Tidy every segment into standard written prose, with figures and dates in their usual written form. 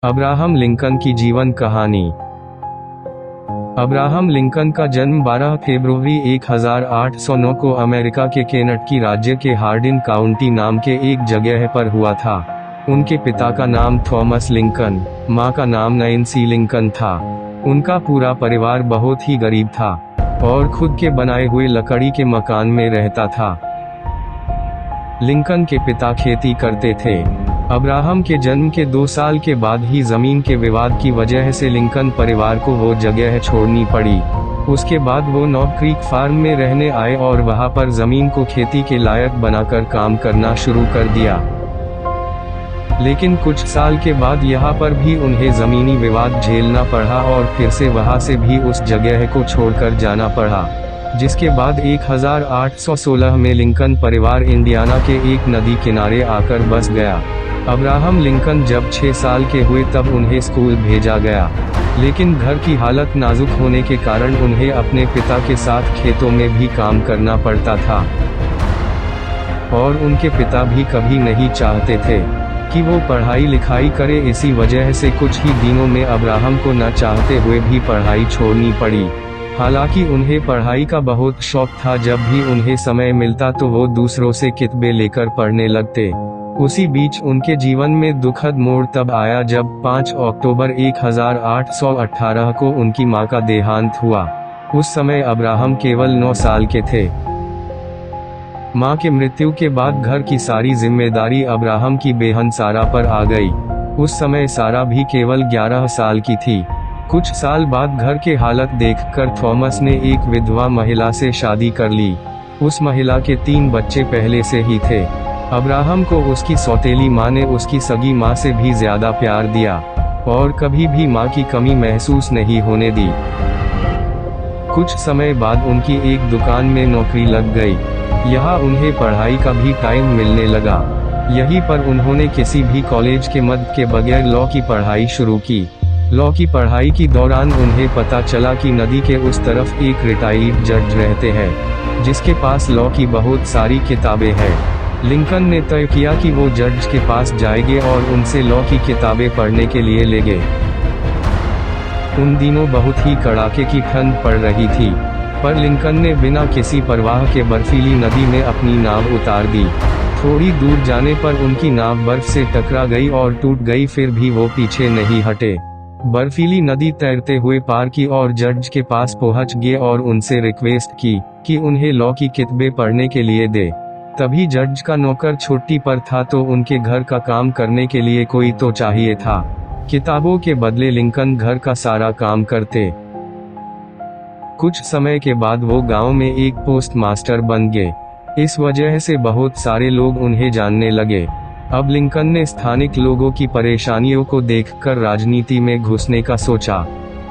Abraham Lincoln की जीवन कहानी। अब्राहम लिंकन का जन्म 12 फरवरी 1809 को अमेरिका के केंटकी राज्य के हार्डिन काउंटी नाम के एक जगह पर हुआ था। उनके पिता का नाम थॉमस लिंकन, मां का नाम नैन्सी लिंकन था। उनका पूरा परिवार बहुत ही गरीब था और खुद के बनाए हुए लकड़ी के मकान में रहता था। लिंकन के पिता खेती करते थे। अब्राहम के जन्म के 2 साल के बाद ही जमीन के विवाद की वजह से लिंकन परिवार को वो जगह छोड़नी पड़ी। उसके बाद वो नॉब क्रीक फार्म में रहने आए और वहां पर जमीन को खेती के लायक बनाकर काम करना शुरू कर दिया। लेकिन कुछ साल के बाद यहाँ पर भी उन्हें जमीनी विवाद झेलना पड़ा और फिर से वहां से भी उस जगह को छोड़कर जाना पड़ा। जिसके बाद 1816 में लिंकन परिवार इंडियाना के एक नदी किनारे आकर बस गया। अब्राहम लिंकन जब 6 साल के हुए तब उन्हें स्कूल भेजा गया, लेकिन घर की हालत नाजुक होने के कारण उन्हें अपने पिता के साथ खेतों में भी काम करना पड़ता था। और उनके पिता भी कभी नहीं चाहते थे कि वो पढ़ाई लिखाई करे। इसी वजह से कुछ ही दिनों में अब्राहम को न चाहते हुए भी पढ़ाई छोड़नी पड़ी। हालांकि उन्हें पढ़ाई का बहुत शौक था। जब भी उन्हें समय मिलता तो वो दूसरों से किताबें लेकर पढ़ने लगते। उसी बीच उनके जीवन में दुखद मोड़ तब आया जब 5 अक्टूबर 1818 को उनकी मां का देहांत हुआ। उस समय अब्राहम केवल 9 साल के थे। मां के मृत्यु के बाद घर की सारी जिम्मेदारी अब्राहम की बहन सारा पर आ गई। उस समय सारा भी केवल 11 साल की थी। कुछ साल बाद घर के हालत देखकर थॉमस ने एक विधवा महिला से शादी कर ली। उस महिला के 3 बच्चे पहले से ही थे। अब्राहम को उसकी सौतेली मां ने उसकी सगी मां से भी ज्यादा प्यार दिया और कभी भी मां की कमी महसूस नहीं होने दी। कुछ समय बाद उनकी एक दुकान में नौकरी लग गई। यहाँ उन्हें पढ़ाई का भी टाइम मिलने लगा। यहीं पर उन्होंने किसी भी कॉलेज के मदद के बगैर लॉ की पढ़ाई शुरू की। लॉ की पढ़ाई के दौरान उन्हें पता चला कि नदी के उस तरफ एक रिटायर्ड जज रहते हैं जिसके पास लॉ की बहुत सारी किताबें हैं। लिंकन ने तय किया कि वो जज के पास जाएंगे और उनसे लॉ की किताबें पढ़ने के लिए लेंगे। उन दिनों बहुत ही कड़ाके की ठंड पड़ रही थी, पर लिंकन ने बिना किसी परवाह के बर्फीली नदी में अपनी नाव उतार दी। थोड़ी दूर जाने पर उनकी नाव बर्फ से टकरा गई और टूट गई, फिर भी वो पीछे नहीं हटे। बर्फीली नदी तैरते हुए पार की और जज के पास पहुंच गए और उनसे रिक्वेस्ट की कि उन्हें लॉ की किताबें पढ़ने के लिए दे। तभी जज का नौकर छुट्टी पर था तो उनके घर का काम करने के लिए कोई तो चाहिए था। किताबों के बदले लिंकन घर का सारा काम करते। कुछ समय के बाद वो गांव में एक पोस्ट मास्टर बन गए। इस वजह से बहुत सारे लोग उन्हें जानने लगे। अब लिंकन ने स्थानिक लोगों की परेशानियों को देखकर राजनीति में घुसने का सोचा,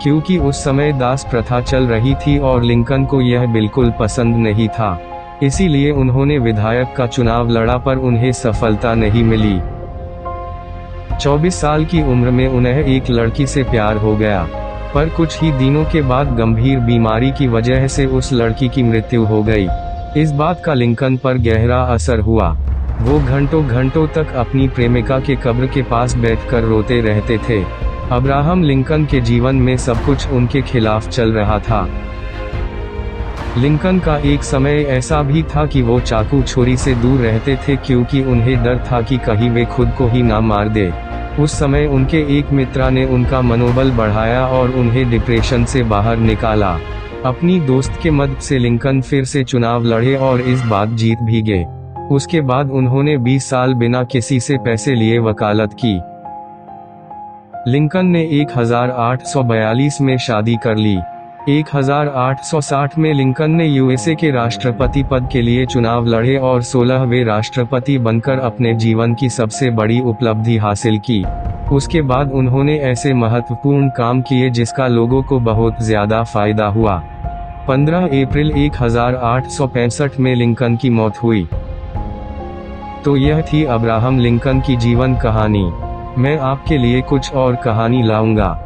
क्योंकि उस समय दास प्रथा चल रही थी और लिंकन को यह बिल्कुल पसंद नहीं था। इसीलिए उन्होंने विधायक का चुनाव लड़ा, पर उन्हें सफलता नहीं मिली। 24 साल की उम्र में उन्हें एक लड़की से प्यार हो गया, पर कुछ ही दिनों के बाद गंभीर बीमारी की वजह से उस लड़की की मृत्यु हो गई। इस बात का लिंकन पर गहरा असर हुआ। वो घंटों घंटों तक अपनी प्रेमिका के कब्र के पास बैठकर रोते रहते थे। अब्राहम लिंकन के जीवन में सब कुछ उनके खिलाफ चल रहा था। लिंकन का एक समय ऐसा भी था कि वो चाकू छुरी से दूर रहते थे, क्योंकि उन्हें डर था कि कहीं वे खुद को ही ना मार दे। उस समय उनके एक मित्र ने उनका मनोबल बढ़ाया और उन्हें डिप्रेशन से बाहर निकाला। अपनी दोस्त के मदद से लिंकन फिर से चुनाव लड़े और इस बार जीत भी गए। उसके बाद उन्होंने 20 साल बिना किसी से पैसे लिए वकालत की। लिंकन ने 1842 में शादी कर ली। 1860 में लिंकन ने यूएसए के राष्ट्रपति पद के लिए चुनाव लड़े और 16वें राष्ट्रपति बनकर अपने जीवन की सबसे बड़ी उपलब्धि हासिल की। उसके बाद उन्होंने ऐसे महत्वपूर्ण काम किए जिसका लोगों को बहुत ज्यादा फायदा हुआ। 15 अप्रैल 1865 में लिंकन की मौत हुई। तो यह थी अब्राहम लिंकन की जीवन कहानी। मैं आपके लिए कुछ और कहानी लाऊंगा।